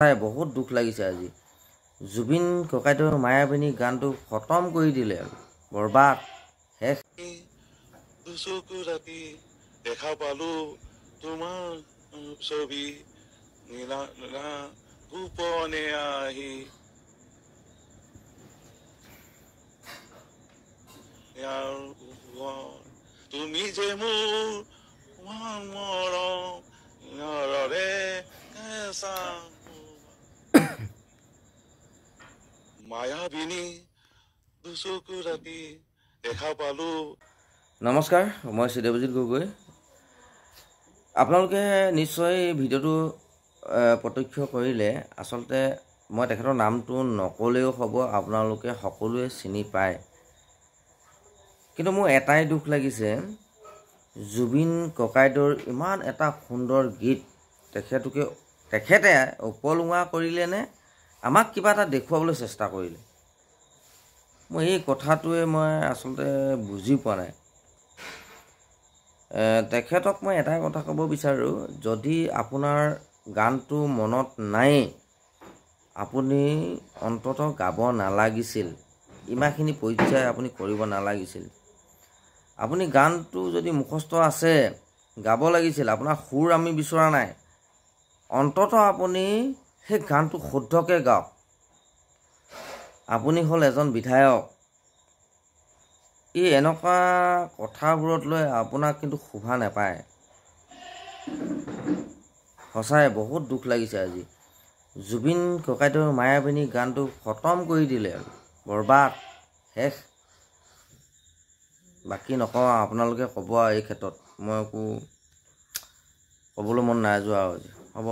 বহুত দুখ লাগিছে আজি। জুবিন ককাইদেউৰ মায়াবিনী গানটো খতম কৰি দিলে আৰু বৰবাদ শেষ। দুচকু ৰাতি দেখা পালো তোমাৰ ছবি নীলা নীলা গোপনে আহি তুমি যে মোৰ মৰম নৰৰে কেঁচা মায়াবিনী দুচকু ৰাতি দেখা পালো। নমস্কাৰ, মই দেৱজিৎ গগৈ। আপোনালোকে নিশ্চয় ভিডিঅ'টো প্ৰত্যক্ষ কৰিলে। আচলতে মই তেখেতৰ নামটো নক'লেও হ'ব, আপোনালোকে সকলোৱে চিনি পায়। কিন্তু মোৰ এটাই দুখ লাগিছে, জুবিন ককাইদেউৰ ইমান এটা সুন্দৰ গীত তেখেতে উপলুঙা কৰিলে নে আমাক কিবা এটা দেখুৱাবলৈ চেষ্টা কৰিলে? মই এই কথাটোৱে মই আচলতে বুজি পোৱা নাই। তেখেতক মই এটাই কথা ক'ব বিচাৰোঁ, যদি আপোনাৰ গানটো মনত নাই, আপুনি অন্ততঃ গাব নালাগিছিল। ইমানখিনি পৰ্যায় আপুনি কৰিব নালাগিছিল। আপুনি গানটো যদি মুখস্থ আছে গাব লাগিছিল। আপোনাৰ সুৰ আমি বিচৰা নাই, অন্ততঃ আপুনি সেই গানটো শুদ্ধকৈ গাওক। আপুনি হ'ল এজন বিধায়ক। এই এনেকুৱা কথাবোৰত লৈ আপোনাক কিন্তু শোভা নাপায়। সঁচাই বহুত দুখ লাগিছে আজি। জুবিন ককাইদেউৰ মায়াবিনী গানটো খতম কৰি দিলে আৰু বৰবাদ শেষ। বাকী নকওঁ, আপোনালোকে ক'ব আৰু এই ক্ষেত্ৰত। মই একো ক'বলৈ মন নাই যোৱা আৰু আজি। হ'ব।